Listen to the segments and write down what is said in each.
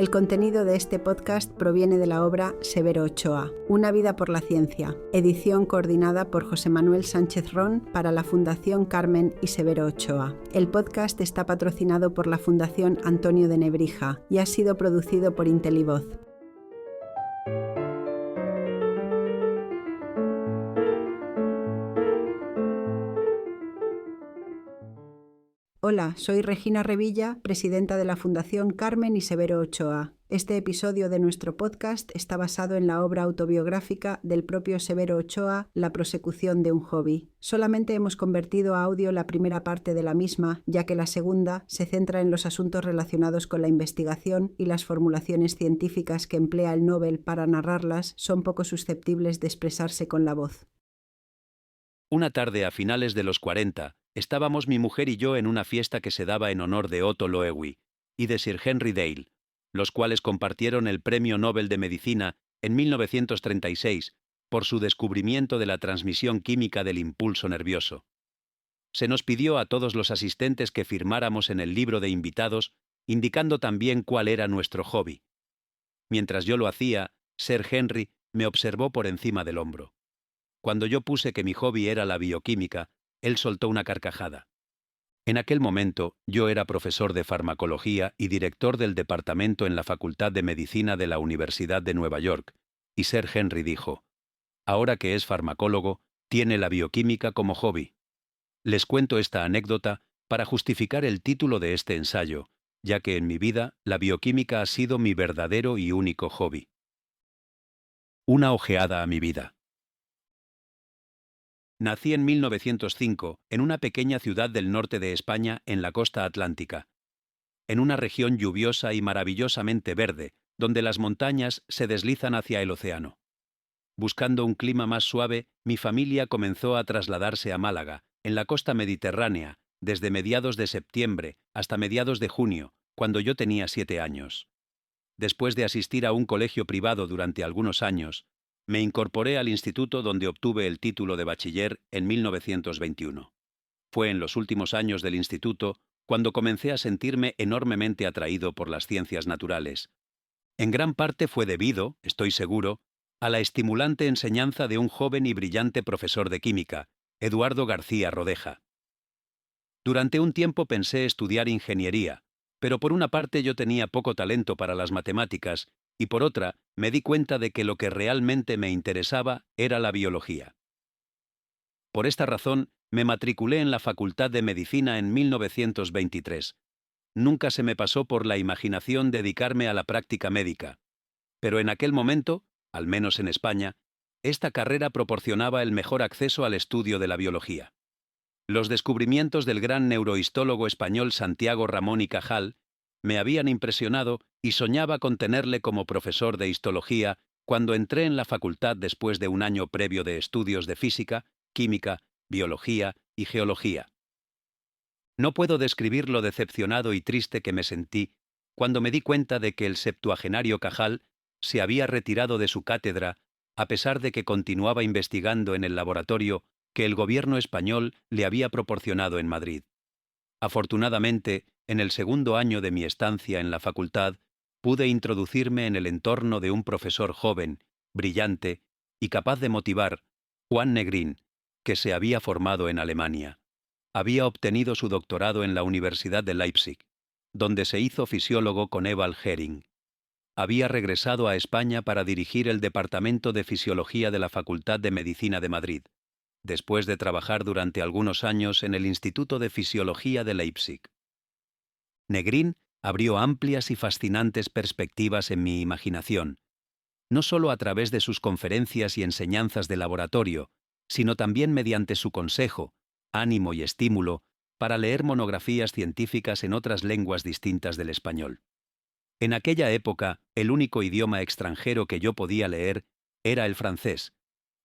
El contenido de este podcast proviene de la obra Severo Ochoa, Una vida por la ciencia, edición coordinada por José Manuel Sánchez Ron para la Fundación Carmen y Severo Ochoa. El podcast está patrocinado por la Fundación Antonio de Nebrija y ha sido producido por Intelivoz. Hola, soy Regina Revilla, presidenta de la Fundación Carmen y Severo Ochoa. Este episodio de nuestro podcast está basado en la obra autobiográfica del propio Severo Ochoa, La prosecución de un hobby. Solamente hemos convertido a audio la primera parte de la misma, ya que la segunda se centra en los asuntos relacionados con la investigación y las formulaciones científicas que emplea el Nobel para narrarlas son poco susceptibles de expresarse con la voz. Una tarde a finales de los 40, estábamos mi mujer y yo en una fiesta que se daba en honor de Otto Loewi y de Sir Henry Dale, los cuales compartieron el Premio Nobel de Medicina en 1936 por su descubrimiento de la transmisión química del impulso nervioso. Se nos pidió a todos los asistentes que firmáramos en el libro de invitados, indicando también cuál era nuestro hobby. Mientras yo lo hacía, Sir Henry me observó por encima del hombro. Cuando yo puse que mi hobby era la bioquímica, él soltó una carcajada. En aquel momento, yo era profesor de farmacología y director del departamento en la Facultad de Medicina de la Universidad de Nueva York, y Sir Henry dijo: ahora que es farmacólogo, tiene la bioquímica como hobby. Les cuento esta anécdota para justificar el título de este ensayo, ya que en mi vida la bioquímica ha sido mi verdadero y único hobby. Una ojeada a mi vida. Nací en 1905 en una pequeña ciudad del norte de España en la costa atlántica, en una región lluviosa y maravillosamente verde, donde las montañas se deslizan hacia el océano. Buscando un clima más suave, mi familia comenzó a trasladarse a Málaga, en la costa mediterránea, desde mediados de septiembre hasta mediados de junio, cuando yo tenía 7 años. Después de asistir a un colegio privado durante algunos años, me incorporé al instituto donde obtuve el título de bachiller en 1921. Fue en los últimos años del instituto cuando comencé a sentirme enormemente atraído por las ciencias naturales. En gran parte fue debido, estoy seguro, a la estimulante enseñanza de un joven y brillante profesor de química, Eduardo García Rodeja. Durante un tiempo pensé estudiar ingeniería, pero por una parte yo tenía poco talento para las matemáticas y por otra me di cuenta de que lo que realmente me interesaba era la biología. Por esta razón, me matriculé en la Facultad de Medicina en 1923. Nunca se me pasó por la imaginación dedicarme a la práctica médica, pero en aquel momento, al menos en España, esta carrera proporcionaba el mejor acceso al estudio de la biología. Los descubrimientos del gran neurohistólogo español Santiago Ramón y Cajal me habían impresionado y soñaba con tenerle como profesor de histología cuando entré en la facultad después de un año previo de estudios de física, química, biología y geología. No puedo describir lo decepcionado y triste que me sentí cuando me di cuenta de que el septuagenario Cajal se había retirado de su cátedra a pesar de que continuaba investigando en el laboratorio que el gobierno español le había proporcionado en Madrid. Afortunadamente, en el segundo año de mi estancia en la facultad, pude introducirme en el entorno de un profesor joven, brillante y capaz de motivar, Juan Negrín, que se había formado en Alemania. Había obtenido su doctorado en la Universidad de Leipzig, donde se hizo fisiólogo con Ewald Hering. Había regresado a España para dirigir el Departamento de Fisiología de la Facultad de Medicina de Madrid, después de trabajar durante algunos años en el Instituto de Fisiología de Leipzig. Negrín abrió amplias y fascinantes perspectivas en mi imaginación, no solo a través de sus conferencias y enseñanzas de laboratorio, sino también mediante su consejo, ánimo y estímulo para leer monografías científicas en otras lenguas distintas del español. En aquella época, el único idioma extranjero que yo podía leer era el francés,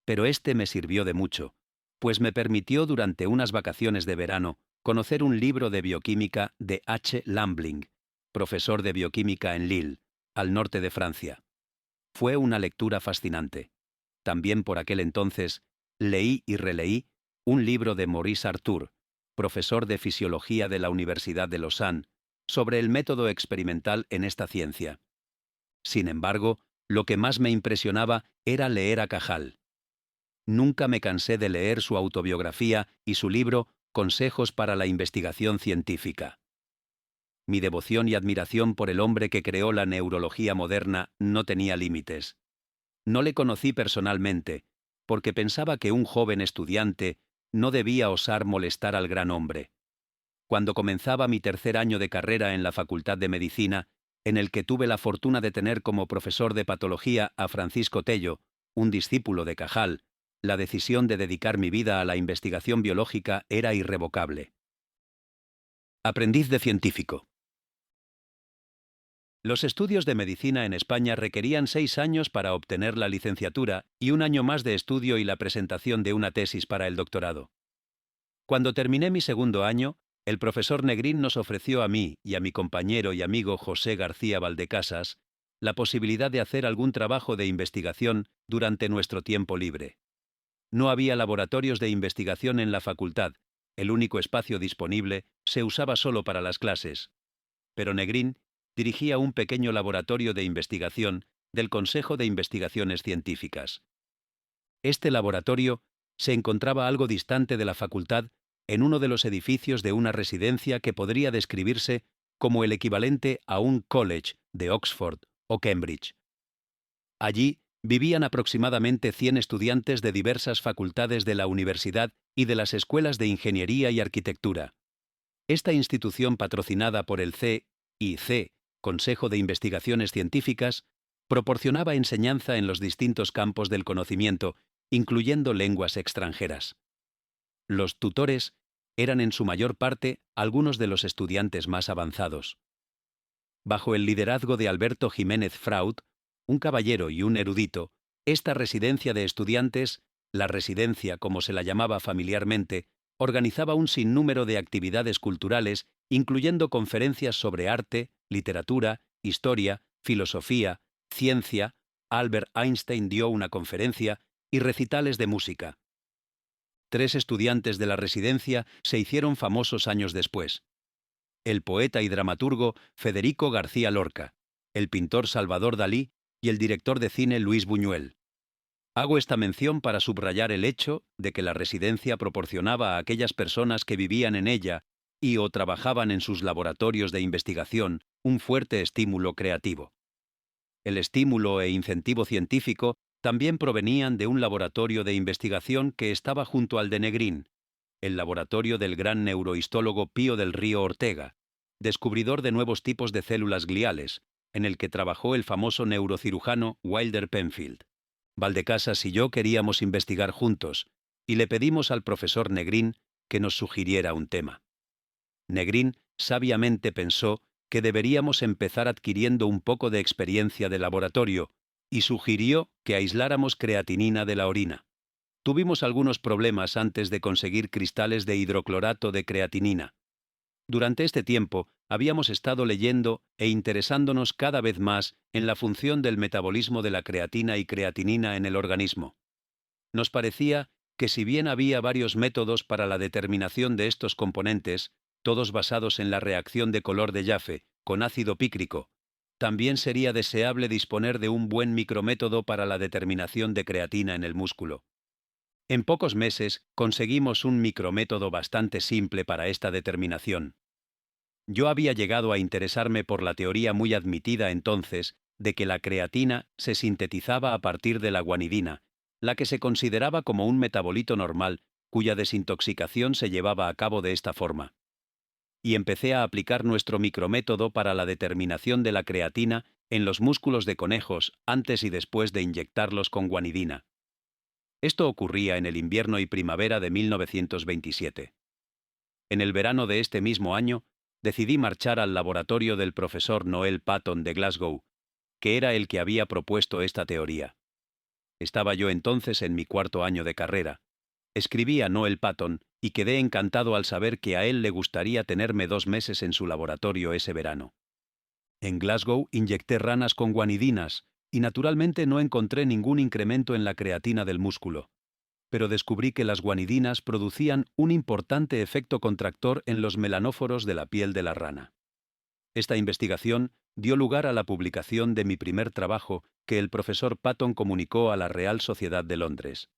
pero este me sirvió de mucho, pues me permitió durante unas vacaciones de verano conocer un libro de bioquímica de H. Lambling, profesor de bioquímica en Lille, al norte de Francia. Fue una lectura fascinante. También por aquel entonces, leí y releí un libro de Maurice Arthur, profesor de fisiología de la Universidad de Lausanne, sobre el método experimental en esta ciencia. Sin embargo, lo que más me impresionaba era leer a Cajal. Nunca me cansé de leer su autobiografía y su libro Consejos para la investigación científica. Mi devoción y admiración por el hombre que creó la neurología moderna no tenía límites. No le conocí personalmente, porque pensaba que un joven estudiante no debía osar molestar al gran hombre. Cuando comenzaba mi tercer año de carrera en la Facultad de Medicina, en el que tuve la fortuna de tener como profesor de patología a Francisco Tello, un discípulo de Cajal, la decisión de dedicar mi vida a la investigación biológica era irrevocable. Aprendiz de científico. Los estudios de medicina en España requerían 6 años para obtener la licenciatura y 1 año más de estudio y la presentación de una tesis para el doctorado. Cuando terminé mi segundo año, el profesor Negrín nos ofreció a mí y a mi compañero y amigo José García Valdecasas la posibilidad de hacer algún trabajo de investigación durante nuestro tiempo libre. No había laboratorios de investigación en la facultad, el único espacio disponible se usaba solo para las clases. Pero Negrín dirigía un pequeño laboratorio de investigación del Consejo de Investigaciones Científicas. Este laboratorio se encontraba algo distante de la facultad en uno de los edificios de una residencia que podría describirse como el equivalente a un college de Oxford o Cambridge. Allí vivían aproximadamente 100 estudiantes de diversas facultades de la universidad y de las escuelas de ingeniería y arquitectura. Esta institución patrocinada por el CIC, Consejo de Investigaciones Científicas, proporcionaba enseñanza en los distintos campos del conocimiento, incluyendo lenguas extranjeras. Los tutores eran en su mayor parte algunos de los estudiantes más avanzados. Bajo el liderazgo de Alberto Jiménez Fraud, un caballero y un erudito, esta residencia de estudiantes, la residencia como se la llamaba familiarmente, organizaba un sinnúmero de actividades culturales, incluyendo conferencias sobre arte, literatura, historia, filosofía, ciencia, Albert Einstein dio una conferencia y recitales de música. 3 estudiantes de la residencia se hicieron famosos años después. El poeta y dramaturgo Federico García Lorca, el pintor Salvador Dalí y el director de cine Luis Buñuel. Hago esta mención para subrayar el hecho de que la residencia proporcionaba a aquellas personas que vivían en ella y o trabajaban en sus laboratorios de investigación un fuerte estímulo creativo. El estímulo e incentivo científico también provenían de un laboratorio de investigación que estaba junto al de Negrín, el laboratorio del gran neurohistólogo Pío del Río Ortega, descubridor de nuevos tipos de células gliales, en el que trabajó el famoso neurocirujano Wilder Penfield. Valdecasas y yo queríamos investigar juntos, y le pedimos al profesor Negrín que nos sugiriera un tema. Negrín sabiamente pensó que deberíamos empezar adquiriendo un poco de experiencia de laboratorio, y sugirió que aisláramos creatinina de la orina. Tuvimos algunos problemas antes de conseguir cristales de hidroclorato de creatinina. Durante este tiempo habíamos estado leyendo e interesándonos cada vez más en la función del metabolismo de la creatina y creatinina en el organismo. Nos parecía que si bien había varios métodos para la determinación de estos componentes, todos basados en la reacción de color de Jaffe con ácido pícrico, también sería deseable disponer de un buen micrométodo para la determinación de creatina en el músculo. En pocos meses conseguimos un micrométodo bastante simple para esta determinación. Yo había llegado a interesarme por la teoría muy admitida entonces de que la creatina se sintetizaba a partir de la guanidina, la que se consideraba como un metabolito normal cuya desintoxicación se llevaba a cabo de esta forma. Y empecé a aplicar nuestro micrométodo para la determinación de la creatina en los músculos de conejos antes y después de inyectarlos con guanidina. Esto ocurría en el invierno y primavera de 1927. En el verano de este mismo año, decidí marchar al laboratorio del profesor Noel Patton de Glasgow, que era el que había propuesto esta teoría. Estaba yo entonces en mi 4º año de carrera. Escribí a Noel Patton y quedé encantado al saber que a él le gustaría tenerme 2 meses en su laboratorio ese verano. En Glasgow inyecté ranas con guanidinas y naturalmente no encontré ningún incremento en la creatina del músculo. Pero descubrí que las guanidinas producían un importante efecto contractor en los melanóforos de la piel de la rana. Esta investigación dio lugar a la publicación de mi primer trabajo que el profesor Patton comunicó a la Real Sociedad de Londres.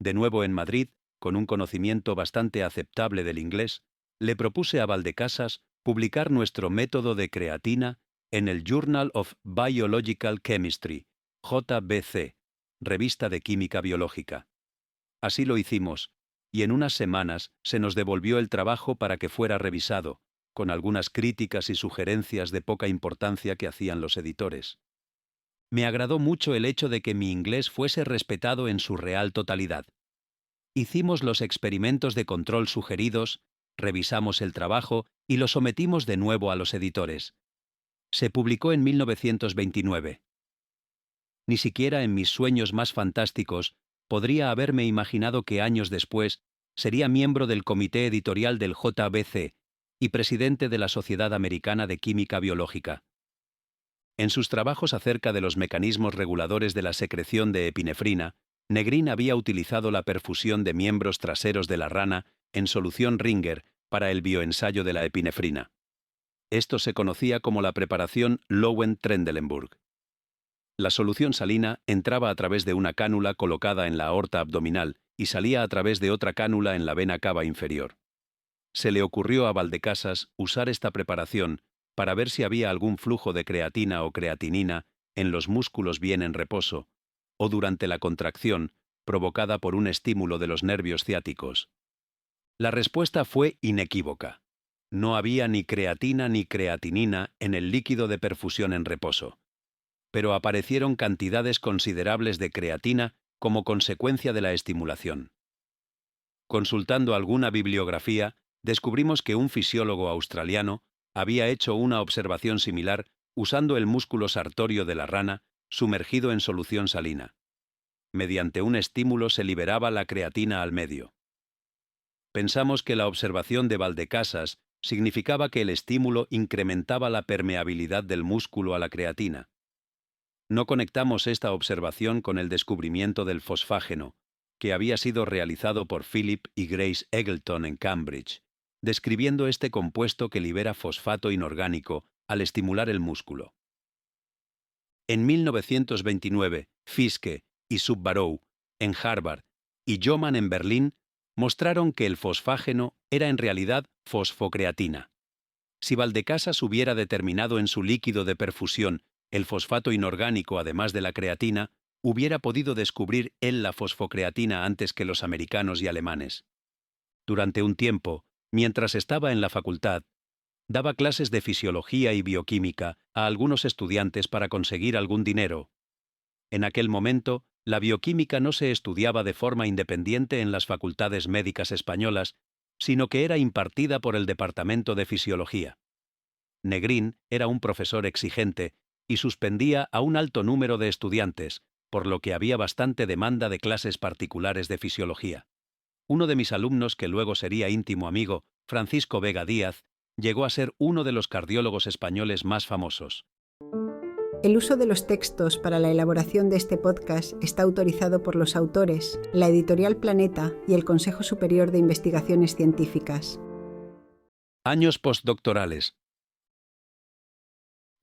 De nuevo en Madrid, con un conocimiento bastante aceptable del inglés, le propuse a Valdecasas publicar nuestro método de creatina en el Journal of Biological Chemistry, JBC, revista de química biológica. Así lo hicimos, y en unas semanas se nos devolvió el trabajo para que fuera revisado, con algunas críticas y sugerencias de poca importancia que hacían los editores. Me agradó mucho el hecho de que mi inglés fuese respetado en su real totalidad. Hicimos los experimentos de control sugeridos, revisamos el trabajo y lo sometimos de nuevo a los editores. Se publicó en 1929. Ni siquiera en mis sueños más fantásticos podría haberme imaginado que años después sería miembro del comité editorial del JBC y presidente de la Sociedad Americana de Química Biológica. En sus trabajos acerca de los mecanismos reguladores de la secreción de epinefrina, Negrin había utilizado la perfusión de miembros traseros de la rana en solución Ringer para el bioensayo de la epinefrina. Esto se conocía como la preparación Lowen-Trendelenburg. La solución salina entraba a través de una cánula colocada en la aorta abdominal y salía a través de otra cánula en la vena cava inferior. Se le ocurrió a Valdecasas usar esta preparación para ver si había algún flujo de creatina o creatinina en los músculos bien en reposo, o durante la contracción, provocada por un estímulo de los nervios ciáticos. La respuesta fue inequívoca. No había ni creatina ni creatinina en el líquido de perfusión en reposo. Pero aparecieron cantidades considerables de creatina como consecuencia de la estimulación. Consultando alguna bibliografía, descubrimos que un fisiólogo australiano había hecho una observación similar usando el músculo sartorio de la rana sumergido en solución salina. Mediante un estímulo se liberaba la creatina al medio. Pensamos que la observación de Valdecasas significaba que el estímulo incrementaba la permeabilidad del músculo a la creatina. No conectamos esta observación con el descubrimiento del fosfágeno, que había sido realizado por Philip y Grace Eggleton en Cambridge, describiendo este compuesto que libera fosfato inorgánico al estimular el músculo. En 1929, Fiske y Subbarrow, en Harvard, y Joman en Berlín, mostraron que el fosfágeno era en realidad fosfocreatina. Si Valdecasas hubiera determinado en su líquido de perfusión el fosfato inorgánico además de la creatina, hubiera podido descubrir él la fosfocreatina antes que los americanos y alemanes. Durante un tiempo, mientras estaba en la facultad, daba clases de fisiología y bioquímica a algunos estudiantes para conseguir algún dinero. En aquel momento, la bioquímica no se estudiaba de forma independiente en las facultades médicas españolas, sino que era impartida por el Departamento de Fisiología. Negrin era un profesor exigente y suspendía a un alto número de estudiantes, por lo que había bastante demanda de clases particulares de fisiología. Uno de mis alumnos, que luego sería íntimo amigo, Francisco Vega Díaz, llegó a ser uno de los cardiólogos españoles más famosos. El uso de los textos para la elaboración de este podcast está autorizado por los autores, la editorial Planeta y el Consejo Superior de Investigaciones Científicas. Años postdoctorales.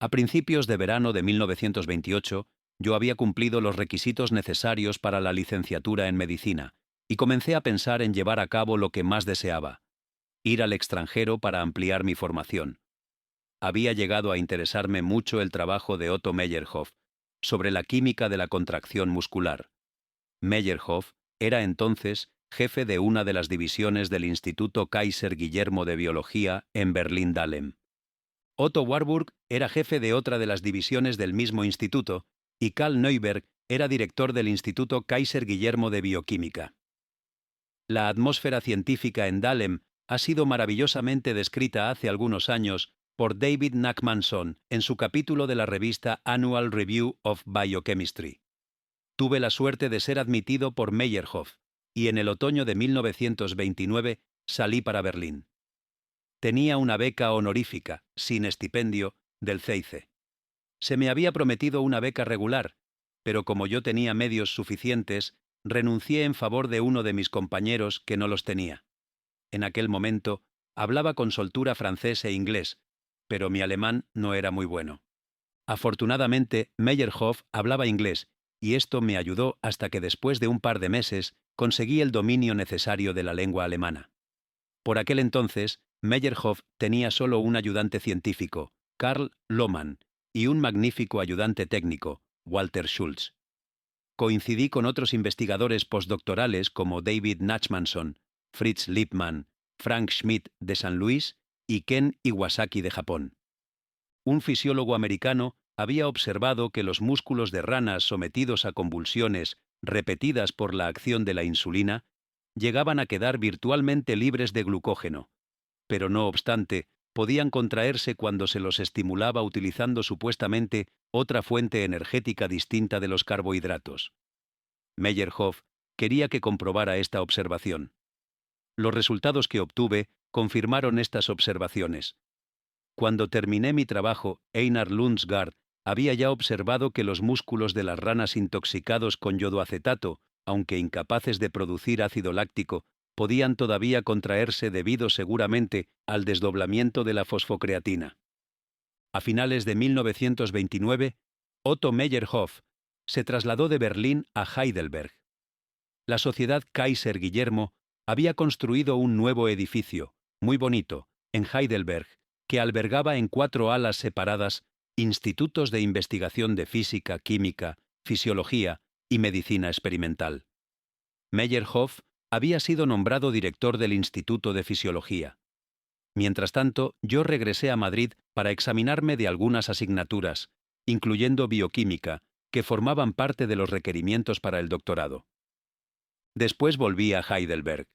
A principios de verano de 1928, yo había cumplido los requisitos necesarios para la licenciatura en medicina, y comencé a pensar en llevar a cabo lo que más deseaba: ir al extranjero para ampliar mi formación. Había llegado a interesarme mucho el trabajo de Otto Meyerhoff sobre la química de la contracción muscular. Meyerhoff era entonces jefe de una de las divisiones del Instituto Kaiser Guillermo de Biología en Berlín-Dahlem. Otto Warburg era jefe de otra de las divisiones del mismo instituto, y Karl Neuberg era director del Instituto Kaiser Guillermo de Bioquímica. La atmósfera científica en Dahlem ha sido maravillosamente descrita hace algunos años por David Nachmanson en su capítulo de la revista Annual Review of Biochemistry. Tuve la suerte de ser admitido por Meyerhoff, y en el otoño de 1929 salí para Berlín. Tenía una beca honorífica, sin estipendio, del CEICE. Se me había prometido una beca regular, pero como yo tenía medios suficientes, renuncié en favor de uno de mis compañeros que no los tenía. En aquel momento, hablaba con soltura francés e inglés, pero mi alemán no era muy bueno. Afortunadamente, Meyerhoff hablaba inglés, y esto me ayudó hasta que después de un par de meses conseguí el dominio necesario de la lengua alemana. Por aquel entonces, Meyerhoff tenía solo un ayudante científico, Karl Lohmann, y un magnífico ayudante técnico, Walter Schulz. Coincidí con otros investigadores postdoctorales como David Nachmanson, Fritz Lippmann, Frank Schmidt de San Luis y Ken Iwasaki de Japón. Un fisiólogo americano había observado que los músculos de ranas sometidos a convulsiones repetidas por la acción de la insulina llegaban a quedar virtualmente libres de glucógeno, pero no obstante, podían contraerse cuando se los estimulaba utilizando supuestamente otra fuente energética distinta de los carbohidratos. Meyerhoff quería que comprobara esta observación. Los resultados que obtuve confirmaron estas observaciones. Cuando terminé mi trabajo, Einar Lundsgaard había ya observado que los músculos de las ranas intoxicados con yodoacetato, aunque incapaces de producir ácido láctico, podían todavía contraerse debido seguramente al desdoblamiento de la fosfocreatina. A finales de 1929, Otto Meyerhoff se trasladó de Berlín a Heidelberg. La Sociedad Kaiser Guillermo había construido un nuevo edificio, muy bonito, en Heidelberg, que albergaba en 4 alas separadas institutos de investigación de física, química, fisiología y medicina experimental. Meyerhoff había sido nombrado director del Instituto de Fisiología. Mientras tanto, yo regresé a Madrid para examinarme de algunas asignaturas, incluyendo bioquímica, que formaban parte de los requerimientos para el doctorado. Después volví a Heidelberg.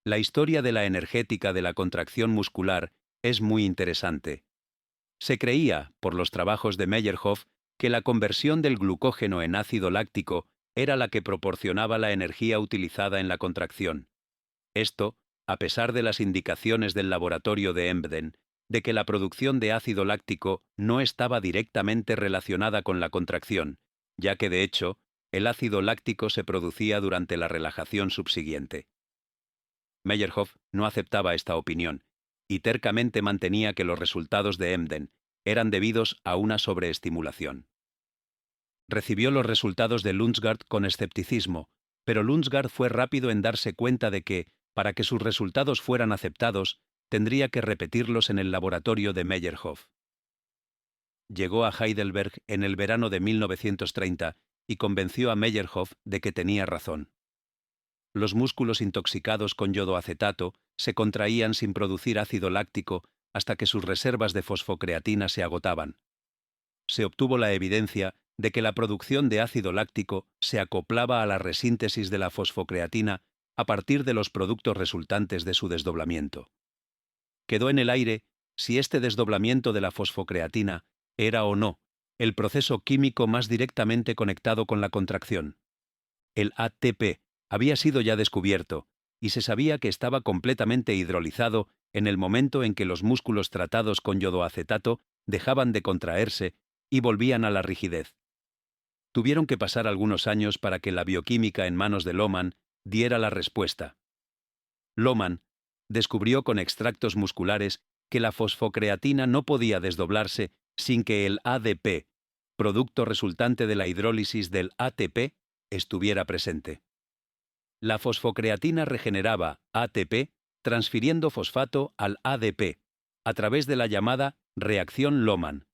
La historia de la energética de la contracción muscular es muy interesante. Se creía, por los trabajos de Meyerhoff, que la conversión del glucógeno en ácido láctico era la que proporcionaba la energía utilizada en la contracción. Esto, a pesar de las indicaciones del laboratorio de Emden, de que la producción de ácido láctico no estaba directamente relacionada con la contracción, ya que de hecho, el ácido láctico se producía durante la relajación subsiguiente. Meyerhoff no aceptaba esta opinión, y tercamente mantenía que los resultados de Emden eran debidos a una sobreestimulación. Recibió los resultados de Lundsgaard con escepticismo, pero Lundsgaard fue rápido en darse cuenta de que, para que sus resultados fueran aceptados, tendría que repetirlos en el laboratorio de Meyerhoff. Llegó a Heidelberg en el verano de 1930 y convenció a Meyerhoff de que tenía razón. Los músculos intoxicados con yodoacetato se contraían sin producir ácido láctico hasta que sus reservas de fosfocreatina se agotaban. Se obtuvo la evidencia de que la producción de ácido láctico se acoplaba a la resíntesis de la fosfocreatina a partir de los productos resultantes de su desdoblamiento. Quedó en el aire si este desdoblamiento de la fosfocreatina era o no el proceso químico más directamente conectado con la contracción. El ATP había sido ya descubierto, y se sabía que estaba completamente hidrolizado en el momento en que los músculos tratados con yodoacetato dejaban de contraerse y volvían a la rigidez. Tuvieron que pasar algunos años para que la bioquímica en manos de Lohmann diera la respuesta. Lohmann descubrió con extractos musculares que la fosfocreatina no podía desdoblarse sin que el ADP, producto resultante de la hidrólisis del ATP, estuviera presente. La fosfocreatina regeneraba ATP transfiriendo fosfato al ADP, a través de la llamada reacción Lohmann.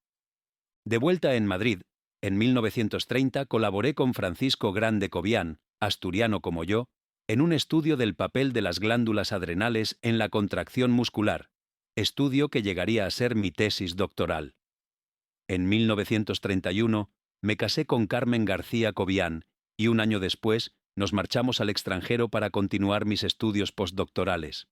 De vuelta en Madrid, en 1930 colaboré con Francisco Grande Cobian, asturiano como yo, en un estudio del papel de las glándulas adrenales en la contracción muscular, estudio que llegaría a ser mi tesis doctoral. En 1931 me casé con Carmen García Cobian y un año después nos marchamos al extranjero para continuar mis estudios postdoctorales.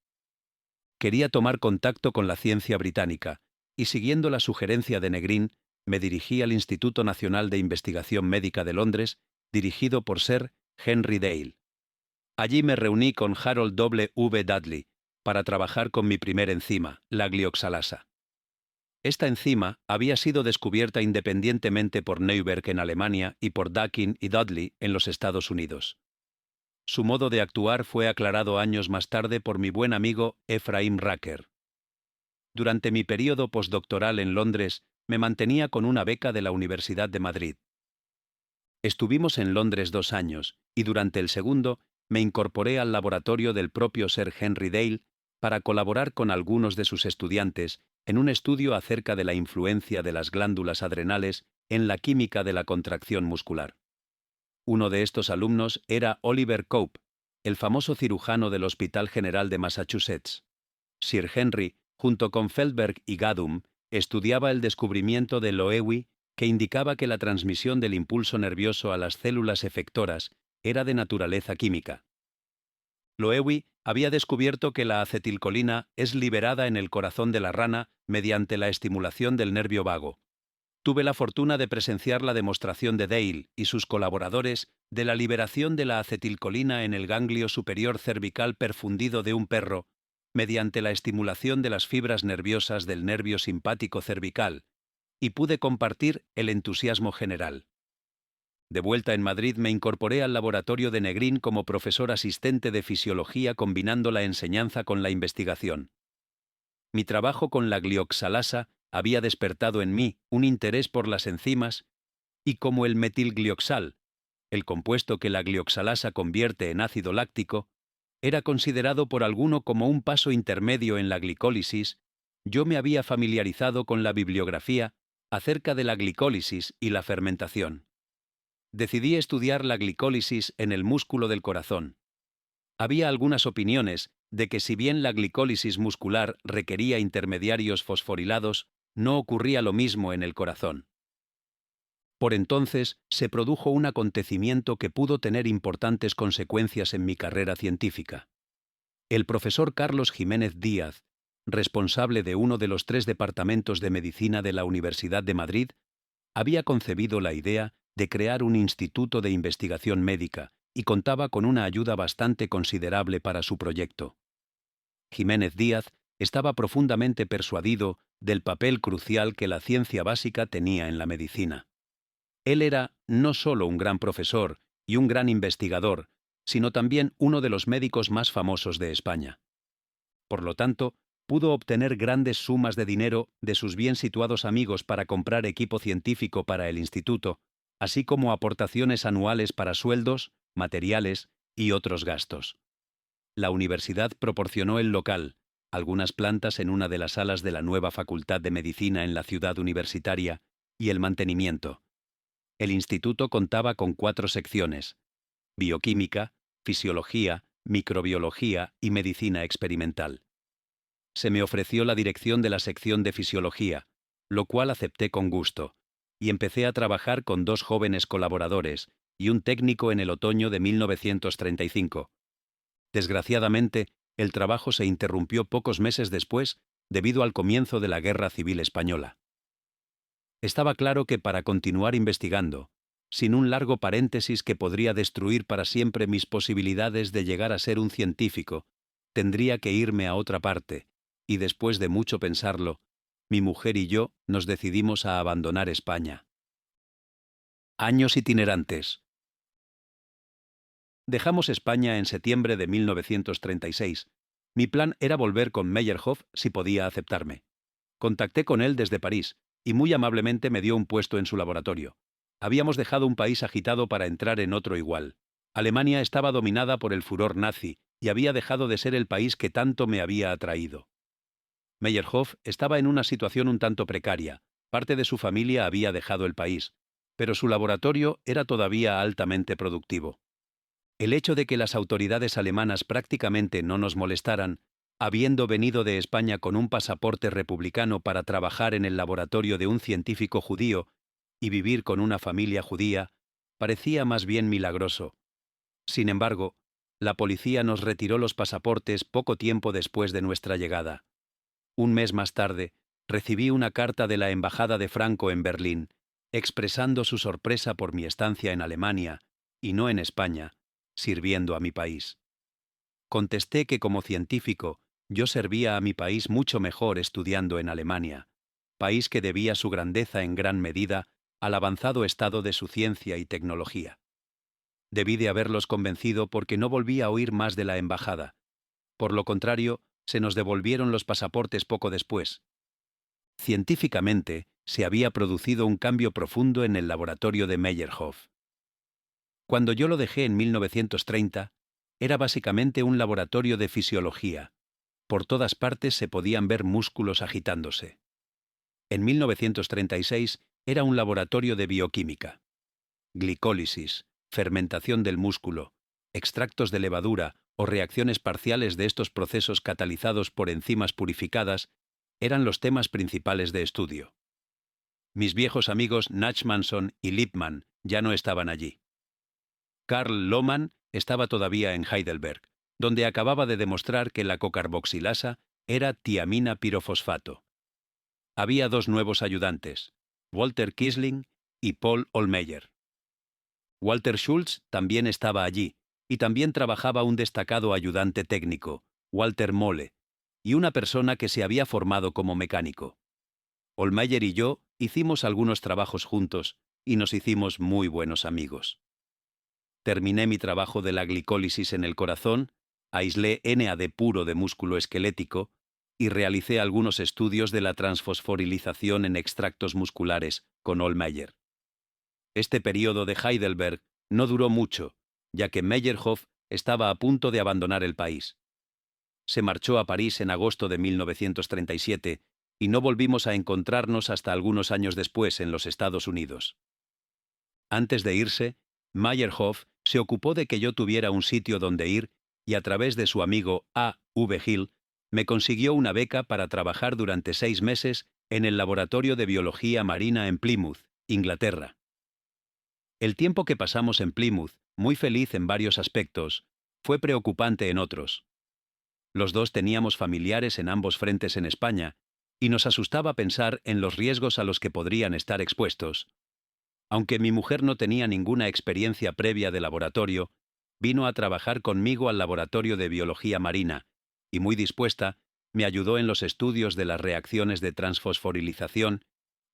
Quería tomar contacto con la ciencia británica y, siguiendo la sugerencia de Negrín, me dirigí al Instituto Nacional de Investigación Médica de Londres, dirigido por Sir Henry Dale. Allí me reuní con Harold W. Dudley para trabajar con mi primer enzima, la glioxalasa. Esta enzima había sido descubierta independientemente por Neuberg en Alemania y por Dakin y Dudley en los Estados Unidos. Su modo de actuar fue aclarado años más tarde por mi buen amigo Ephraim Racker. Durante mi período postdoctoral en Londres, me mantenía con una beca de la Universidad de Madrid. Estuvimos en Londres 2 años, y durante el segundo me incorporé al laboratorio del propio Sir Henry Dale para colaborar con algunos de sus estudiantes en un estudio acerca de la influencia de las glándulas adrenales en la química de la contracción muscular. Uno de estos alumnos era Oliver Cope, el famoso cirujano del Hospital General de Massachusetts. Sir Henry, junto con Feldberg y Gadum, estudiaba el descubrimiento de Loewi, que indicaba que la transmisión del impulso nervioso a las células efectoras era de naturaleza química. Loewi había descubierto que la acetilcolina es liberada en el corazón de la rana mediante la estimulación del nervio vago. Tuve la fortuna de presenciar la demostración de Dale y sus colaboradores de la liberación de la acetilcolina en el ganglio superior cervical perfundido de un perro mediante la estimulación de las fibras nerviosas del nervio simpático cervical, y pude compartir el entusiasmo general. De vuelta en Madrid me incorporé al laboratorio de Negrín como profesor asistente de fisiología combinando la enseñanza con la investigación. Mi trabajo con la glioxalasa había despertado en mí un interés por las enzimas, y como el metilglioxal, el compuesto que la glioxalasa convierte en ácido láctico, era considerado por alguno como un paso intermedio en la glicólisis, yo me había familiarizado con la bibliografía acerca de la glicólisis y la fermentación. Decidí estudiar la glicólisis en el músculo del corazón. Había algunas opiniones de que si bien la glicólisis muscular requería intermediarios fosforilados, no ocurría lo mismo en el corazón. Por entonces se produjo un acontecimiento que pudo tener importantes consecuencias en mi carrera científica. El profesor Carlos Jiménez Díaz, responsable de uno de los 3 departamentos de medicina de la Universidad de Madrid, había concebido la idea de crear un instituto de investigación médica y contaba con una ayuda bastante considerable para su proyecto. Jiménez Díaz estaba profundamente persuadido del papel crucial que la ciencia básica tenía en la medicina. Él era no solo un gran profesor y un gran investigador, sino también uno de los médicos más famosos de España. Por lo tanto, pudo obtener grandes sumas de dinero de sus bien situados amigos para comprar equipo científico para el instituto, así como aportaciones anuales para sueldos, materiales y otros gastos. La universidad proporcionó el local, algunas plantas en una de las salas de la nueva Facultad de Medicina en la ciudad universitaria, y el mantenimiento. El instituto contaba con 4 secciones: bioquímica, fisiología, microbiología y medicina experimental. Se me ofreció la dirección de la sección de fisiología, lo cual acepté con gusto, y empecé a trabajar con 2 jóvenes colaboradores y un técnico en el otoño de 1935. Desgraciadamente, el trabajo se interrumpió pocos meses después debido al comienzo de la Guerra Civil Española. Estaba claro que para continuar investigando, sin un largo paréntesis que podría destruir para siempre mis posibilidades de llegar a ser un científico, tendría que irme a otra parte, y después de mucho pensarlo, mi mujer y yo nos decidimos a abandonar España. Años itinerantes. Dejamos España en septiembre de 1936. Mi plan era volver con Meyerhoff si podía aceptarme. Contacté con él desde París, y muy amablemente me dio un puesto en su laboratorio. Habíamos dejado un país agitado para entrar en otro igual. Alemania estaba dominada por el furor nazi y había dejado de ser el país que tanto me había atraído. Meyerhoff estaba en una situación un tanto precaria. Parte de su familia había dejado el país, pero su laboratorio era todavía altamente productivo. El hecho de que las autoridades alemanas prácticamente no nos molestaran, habiendo venido de España con un pasaporte republicano para trabajar en el laboratorio de un científico judío y vivir con una familia judía, parecía más bien milagroso. Sin embargo, la policía nos retiró los pasaportes poco tiempo después de nuestra llegada. Un mes más tarde, recibí una carta de la Embajada de Franco en Berlín, expresando su sorpresa por mi estancia en Alemania, y no en España, sirviendo a mi país. Contesté que como científico, yo servía a mi país mucho mejor estudiando en Alemania, país que debía su grandeza en gran medida al avanzado estado de su ciencia y tecnología. Debí de haberlos convencido porque no volví a oír más de la embajada. Por lo contrario, se nos devolvieron los pasaportes poco después. Científicamente, se había producido un cambio profundo en el laboratorio de Meyerhoff. Cuando yo lo dejé en 1930, era básicamente un laboratorio de fisiología. Por todas partes se podían ver músculos agitándose. En 1936 era un laboratorio de bioquímica. Glicólisis, fermentación del músculo, extractos de levadura o reacciones parciales de estos procesos catalizados por enzimas purificadas eran los temas principales de estudio. Mis viejos amigos Nachmanson y Lippmann ya no estaban allí. Karl Lohmann estaba todavía en Heidelberg, donde acababa de demostrar que la cocarboxilasa era tiamina pirofosfato. Había dos nuevos ayudantes, Walter Kissling y Paul Ohlmeyer. Walter Schultz también estaba allí, y también trabajaba un destacado ayudante técnico, Walter Mohle, y una persona que se había formado como mecánico. Ohlmeyer y yo hicimos algunos trabajos juntos y nos hicimos muy buenos amigos. Terminé mi trabajo de la glicólisis en el corazón, aislé NAD puro de músculo esquelético y realicé algunos estudios de la transfosforilización en extractos musculares con Ohlmeyer. Este periodo de Heidelberg no duró mucho, ya que Meyerhoff estaba a punto de abandonar el país. Se marchó a París en agosto de 1937 y no volvimos a encontrarnos hasta algunos años después en los Estados Unidos. Antes de irse, Meyerhoff se ocupó de que yo tuviera un sitio donde ir y a través de su amigo A. V. Hill me consiguió una beca para trabajar durante 6 meses en el Laboratorio de Biología Marina en Plymouth, Inglaterra. El tiempo que pasamos en Plymouth, muy feliz en varios aspectos, fue preocupante en otros. Los dos teníamos familiares en ambos frentes en España, y nos asustaba pensar en los riesgos a los que podrían estar expuestos. Aunque mi mujer no tenía ninguna experiencia previa de laboratorio, vino a trabajar conmigo al Laboratorio de Biología Marina, y muy dispuesta, me ayudó en los estudios de las reacciones de transfosforilización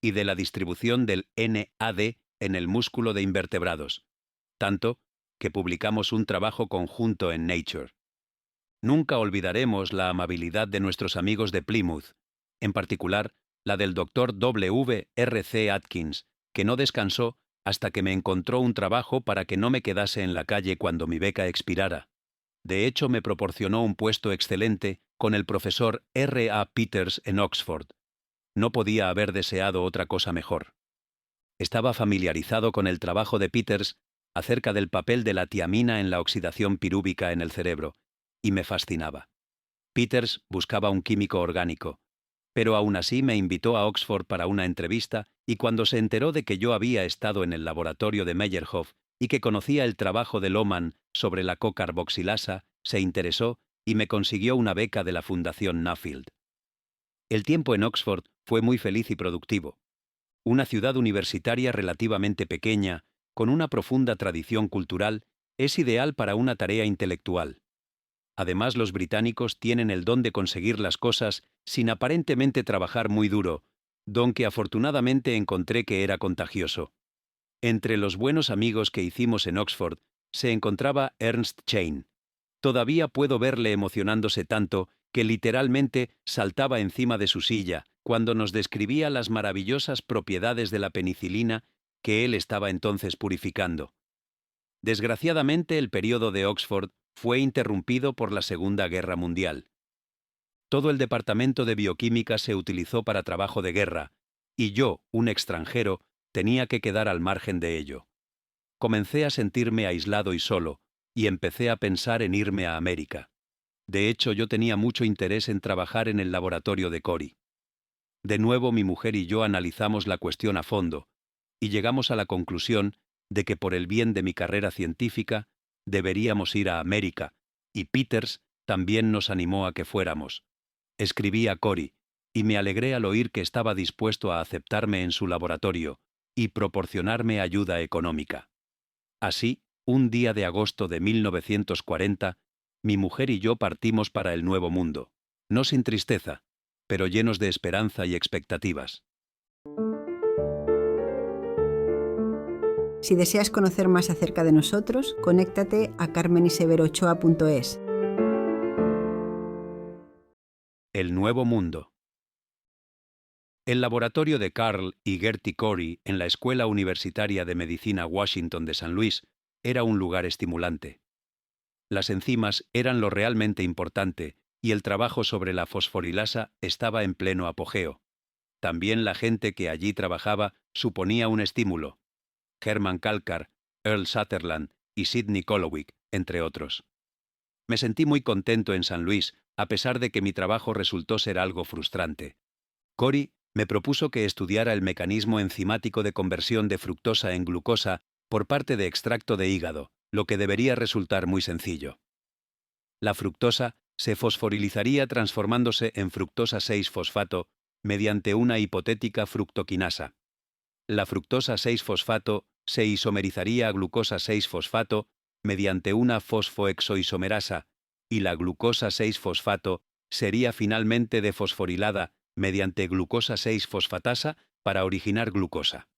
y de la distribución del NAD en el músculo de invertebrados, tanto que publicamos un trabajo conjunto en Nature. Nunca olvidaremos la amabilidad de nuestros amigos de Plymouth, en particular la del Dr. W. R. C. Atkins, que no descansó hasta que me encontró un trabajo para que no me quedase en la calle cuando mi beca expirara. De hecho, me proporcionó un puesto excelente con el profesor R. A. Peters en Oxford. No podía haber deseado otra cosa mejor. Estaba familiarizado con el trabajo de Peters acerca del papel de la tiamina en la oxidación pirúvica en el cerebro, y me fascinaba. Peters buscaba un químico orgánico, pero aún así me invitó a Oxford para una entrevista y cuando se enteró de que yo había estado en el laboratorio de Meyerhoff y que conocía el trabajo de Lohmann sobre la cocarboxilasa, se interesó y me consiguió una beca de la Fundación Nuffield. El tiempo en Oxford fue muy feliz y productivo. Una ciudad universitaria relativamente pequeña, con una profunda tradición cultural, es ideal para una tarea intelectual. Además, los británicos tienen el don de conseguir las cosas sin aparentemente trabajar muy duro, don que afortunadamente encontré que era contagioso. Entre los buenos amigos que hicimos en Oxford se encontraba Ernst Chain. Todavía puedo verle emocionándose tanto que literalmente saltaba encima de su silla cuando nos describía las maravillosas propiedades de la penicilina que él estaba entonces purificando. Desgraciadamente, el período de Oxford fue interrumpido por la Segunda Guerra Mundial. Todo el departamento de bioquímica se utilizó para trabajo de guerra, y yo, un extranjero, tenía que quedar al margen de ello. Comencé a sentirme aislado y solo, y empecé a pensar en irme a América. De hecho, yo tenía mucho interés en trabajar en el laboratorio de Cori. De nuevo, mi mujer y yo analizamos la cuestión a fondo, y llegamos a la conclusión de que por el bien de mi carrera científica, deberíamos ir a América, y Peters también nos animó a que fuéramos. Escribí a Cori, y me alegré al oír que estaba dispuesto a aceptarme en su laboratorio y proporcionarme ayuda económica. Así, un día de agosto de 1940, mi mujer y yo partimos para el Nuevo Mundo, no sin tristeza, pero llenos de esperanza y expectativas. Si deseas conocer más acerca de nosotros, conéctate a carmeniseveroochoa.es. El Nuevo Mundo. El laboratorio de Carl y Gertie Corey en la Escuela Universitaria de Medicina Washington de San Luis era un lugar estimulante. Las enzimas eran lo realmente importante y el trabajo sobre la fosforilasa estaba en pleno apogeo. También la gente que allí trabajaba suponía un estímulo. Herman Kalkar, Earl Sutherland y Sidney Kolowick, entre otros. Me sentí muy contento en San Luis, a pesar de que mi trabajo resultó ser algo frustrante. Corey me propuso que estudiara el mecanismo enzimático de conversión de fructosa en glucosa por parte de extracto de hígado, lo que debería resultar muy sencillo. La fructosa se fosforilizaría transformándose en fructosa 6-fosfato mediante una hipotética fructoquinasa. La fructosa 6-fosfato se isomerizaría a glucosa 6-fosfato mediante una fosfoexoisomerasa y la glucosa 6-fosfato sería finalmente defosforilada mediante glucosa 6-fosfatasa para originar glucosa.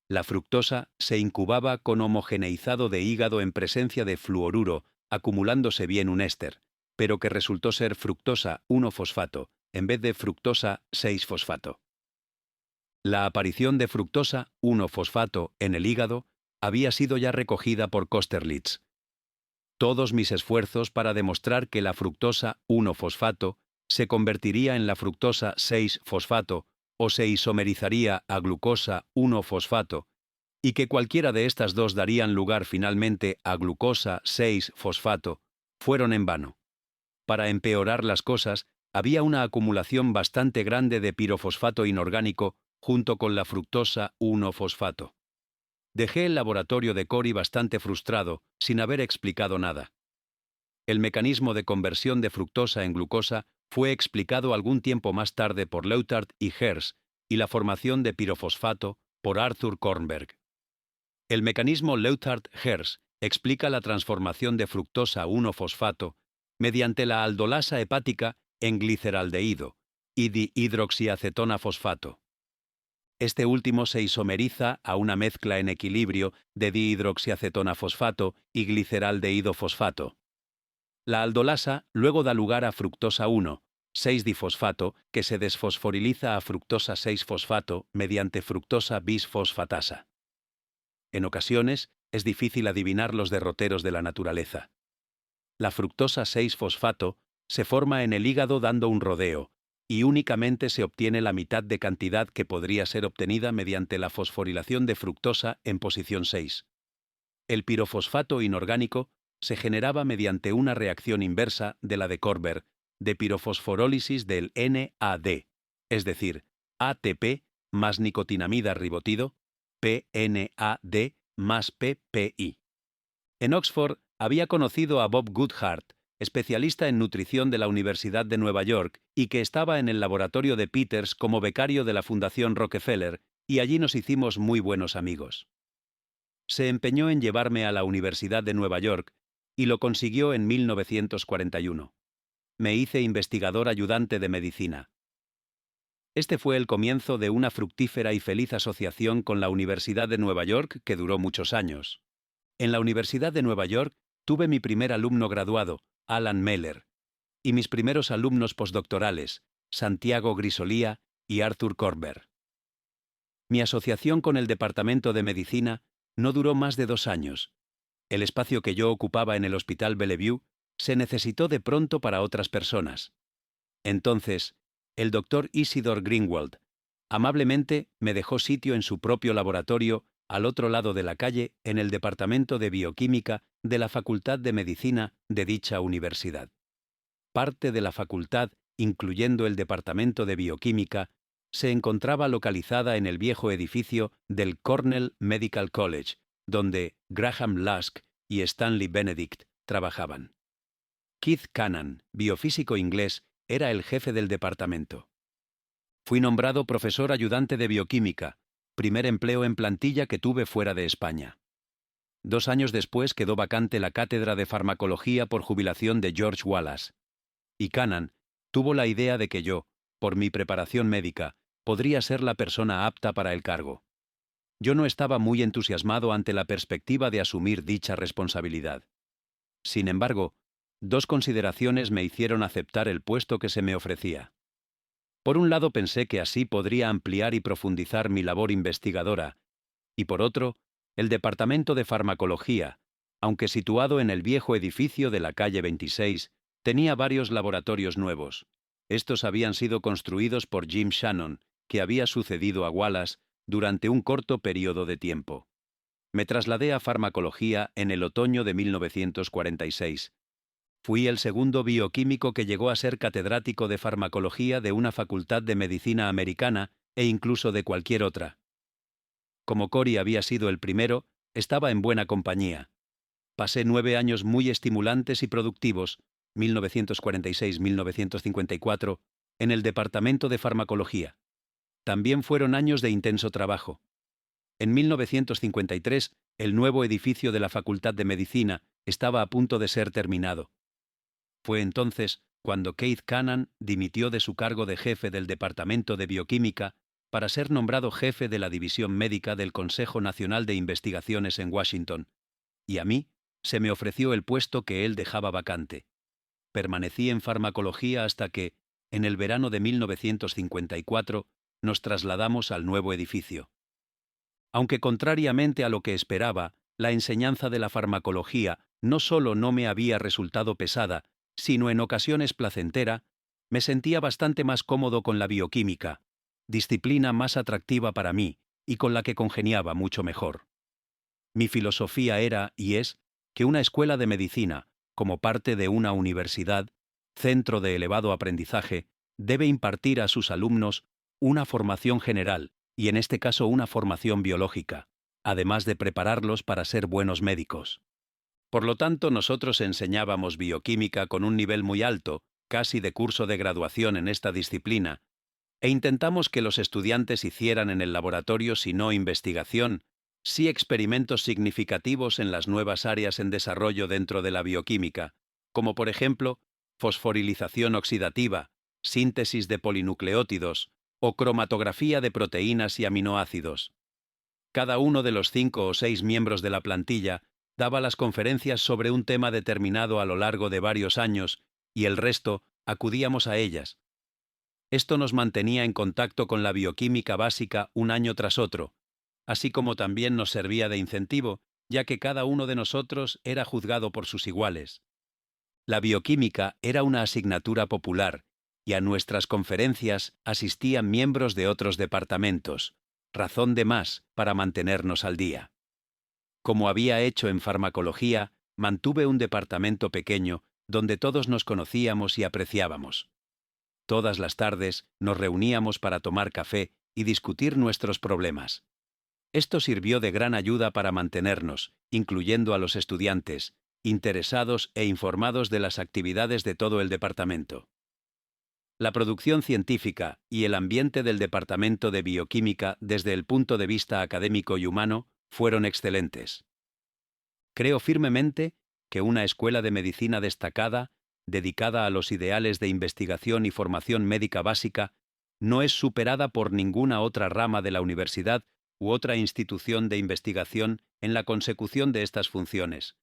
La fructosa se incubaba con homogeneizado de hígado en presencia de fluoruro, acumulándose bien un éster, pero que resultó ser fructosa 1-fosfato en vez de fructosa 6-fosfato. La aparición de fructosa 1-fosfato en el hígado había sido ya recogida por Kosterlitz. Todos mis esfuerzos para demostrar que la fructosa 1-fosfato se convertiría en la fructosa 6-fosfato o se isomerizaría a glucosa 1-fosfato, y que cualquiera de estas dos darían lugar finalmente a glucosa 6-fosfato, fueron en vano. Para empeorar las cosas, había una acumulación bastante grande de pirofosfato inorgánico junto con la fructosa 1-fosfato. Dejé el laboratorio de Corey bastante frustrado, sin haber explicado nada. El mecanismo de conversión de fructosa en glucosa fue explicado algún tiempo más tarde por Leutard y Hertz, y la formación de pirofosfato por Arthur Kornberg. El mecanismo Leutard-Hertz explica la transformación de fructosa 1-fosfato mediante la aldolasa hepática en gliceraldehído y dihidroxiacetona fosfato. Este último se isomeriza a una mezcla en equilibrio de dihidroxiacetona fosfato y gliceraldehído fosfato. La aldolasa luego da lugar a fructosa 1, 6-difosfato, que se desfosforiliza a fructosa 6-fosfato mediante fructosa bisfosfatasa. En ocasiones, es difícil adivinar los derroteros de la naturaleza. La fructosa 6-fosfato se forma en el hígado dando un rodeo, y únicamente se obtiene la mitad de cantidad que podría ser obtenida mediante la fosforilación de fructosa en posición 6. El pirofosfato inorgánico se generaba mediante una reacción inversa de la de Kornberg, de pirofosforólisis del NAD, es decir, ATP más nicotinamida ribotido, PNAD más PPI. En Oxford había conocido a Bob Goodhart, especialista en nutrición de la Universidad de Nueva York y que estaba en el laboratorio de Peters como becario de la Fundación Rockefeller, y allí nos hicimos muy buenos amigos. Se empeñó en llevarme a la Universidad de Nueva York y lo consiguió en 1941. Me hice investigador ayudante de medicina. Este fue el comienzo de una fructífera y feliz asociación con la Universidad de Nueva York que duró muchos años. En la Universidad de Nueva York tuve mi primer alumno graduado, Alan Meller, y mis primeros alumnos postdoctorales, Santiago Grisolía y Arthur Kornberg. Mi asociación con el Departamento de Medicina no duró más de 2 años. El espacio que yo ocupaba en el Hospital Bellevue se necesitó de pronto para otras personas. Entonces, el doctor Isidor Greenwald amablemente me dejó sitio en su propio laboratorio al otro lado de la calle en el Departamento de Bioquímica de la Facultad de Medicina de dicha universidad. Parte de la facultad, incluyendo el Departamento de Bioquímica, se encontraba localizada en el viejo edificio del Cornell Medical College, donde Graham Lusk y Stanley Benedict trabajaban. Keith Cannan, biofísico inglés, era el jefe del departamento. Fui nombrado profesor ayudante de bioquímica, primer empleo en plantilla que tuve fuera de España. 2 años después quedó vacante la cátedra de farmacología por jubilación de George Wallace. Y Cannan tuvo la idea de que yo, por mi preparación médica, podría ser la persona apta para el cargo. Yo no estaba muy entusiasmado ante la perspectiva de asumir dicha responsabilidad. Sin embargo, 2 consideraciones me hicieron aceptar el puesto que se me ofrecía. Por un lado pensé que así podría ampliar y profundizar mi labor investigadora, y por otro, el Departamento de Farmacología, aunque situado en el viejo edificio de la calle 26, tenía varios laboratorios nuevos. Estos habían sido construidos por Jim Shannon, que había sucedido a Wallace durante un corto periodo de tiempo. Me trasladé a farmacología en el otoño de 1946. Fui el segundo bioquímico que llegó a ser catedrático de farmacología de una facultad de medicina americana e incluso de cualquier otra. Como Cory había sido el primero, estaba en buena compañía. Pasé 9 años muy estimulantes y productivos, 1946-1954, en el departamento de farmacología. También fueron años de intenso trabajo. En 1953, el nuevo edificio de la Facultad de Medicina estaba a punto de ser terminado. Fue entonces cuando Keith Cannon dimitió de su cargo de jefe del Departamento de Bioquímica para ser nombrado jefe de la División Médica del Consejo Nacional de Investigaciones en Washington, y a mí se me ofreció el puesto que él dejaba vacante. Permanecí en farmacología hasta que, en el verano de 1954, nos trasladamos al nuevo edificio. Aunque contrariamente a lo que esperaba, la enseñanza de la farmacología no solo no me había resultado pesada, sino en ocasiones placentera, me sentía bastante más cómodo con la bioquímica, disciplina más atractiva para mí y con la que congeniaba mucho mejor. Mi filosofía era, y es, que una escuela de medicina, como parte de una universidad, centro de elevado aprendizaje, debe impartir a sus alumnos una formación general, y en este caso una formación biológica, además de prepararlos para ser buenos médicos. Por lo tanto, nosotros enseñábamos bioquímica con un nivel muy alto, casi de curso de graduación en esta disciplina, e intentamos que los estudiantes hicieran en el laboratorio, si no investigación, sí experimentos significativos en las nuevas áreas en desarrollo dentro de la bioquímica, como por ejemplo, fosforilización oxidativa, síntesis de polinucleótidos o cromatografía de proteínas y aminoácidos. Cada uno de los 5 o 6 miembros de la plantilla daba las conferencias sobre un tema determinado a lo largo de varios años y el resto acudíamos a ellas. Esto nos mantenía en contacto con la bioquímica básica un año tras otro, así como también nos servía de incentivo, ya que cada uno de nosotros era juzgado por sus iguales. La bioquímica era una asignatura popular, y a nuestras conferencias asistían miembros de otros departamentos, razón de más para mantenernos al día. Como había hecho en farmacología, mantuve un departamento pequeño donde todos nos conocíamos y apreciábamos. Todas las tardes nos reuníamos para tomar café y discutir nuestros problemas. Esto sirvió de gran ayuda para mantenernos, incluyendo a los estudiantes, interesados e informados de las actividades de todo el departamento. La producción científica y el ambiente del Departamento de Bioquímica desde el punto de vista académico y humano fueron excelentes. Creo firmemente que una escuela de medicina destacada, dedicada a los ideales de investigación y formación médica básica, no es superada por ninguna otra rama de la universidad u otra institución de investigación en la consecución de estas funciones.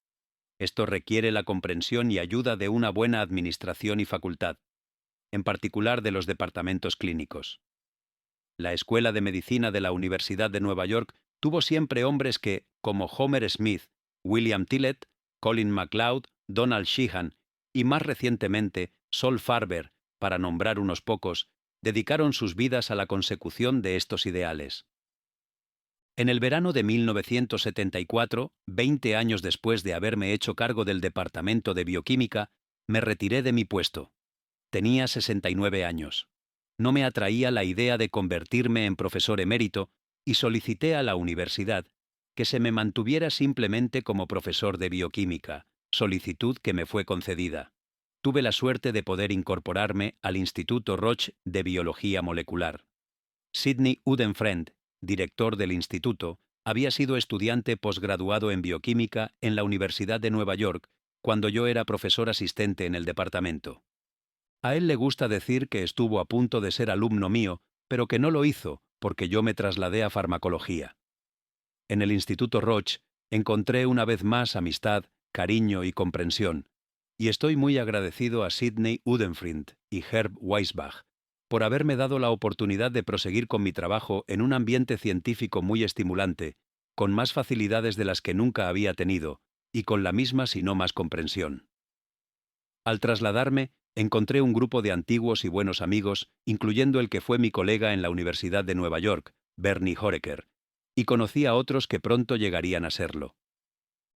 Esto requiere la comprensión y ayuda de una buena administración y facultad, en particular de los departamentos clínicos. La Escuela de Medicina de la Universidad de Nueva York tuvo siempre hombres que, como Homer Smith, William Tillett, Colin MacLeod, Donald Sheehan y más recientemente Sol Farber, para nombrar unos pocos, dedicaron sus vidas a la consecución de estos ideales. En el verano de 1974, 20 años después de haberme hecho cargo del Departamento de Bioquímica, me retiré de mi puesto. Tenía 69 años. No me atraía la idea de convertirme en profesor emérito y solicité a la universidad que se me mantuviera simplemente como profesor de bioquímica, solicitud que me fue concedida. Tuve la suerte de poder incorporarme al Instituto Roche de Biología Molecular. Sidney Udenfriend, director del instituto, había sido estudiante posgraduado en bioquímica en la Universidad de Nueva York cuando yo era profesor asistente en el departamento. A él le gusta decir que estuvo a punto de ser alumno mío, pero que no lo hizo porque yo me trasladé a farmacología. En el Instituto Roche encontré una vez más amistad, cariño y comprensión, y estoy muy agradecido a Sidney Udenfriend y Herb Weisbach, por haberme dado la oportunidad de proseguir con mi trabajo en un ambiente científico muy estimulante, con más facilidades de las que nunca había tenido, y con la misma si no más comprensión. Al trasladarme, encontré un grupo de antiguos y buenos amigos, incluyendo el que fue mi colega en la Universidad de Nueva York, Bernie Horeker, y conocí a otros que pronto llegarían a serlo.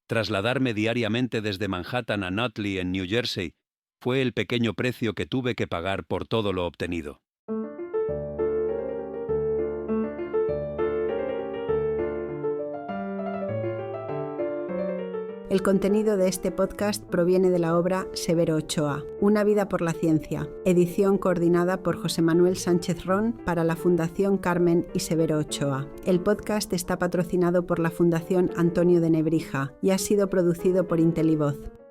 Trasladarme diariamente desde Manhattan a Nutley, en New Jersey, fue el pequeño precio que tuve que pagar por todo lo obtenido. El contenido de este podcast proviene de la obra Severo Ochoa, Una vida por la ciencia, edición coordinada por José Manuel Sánchez Ron para la Fundación Carmen y Severo Ochoa. El podcast está patrocinado por la Fundación Antonio de Nebrija y ha sido producido por Intelivoz.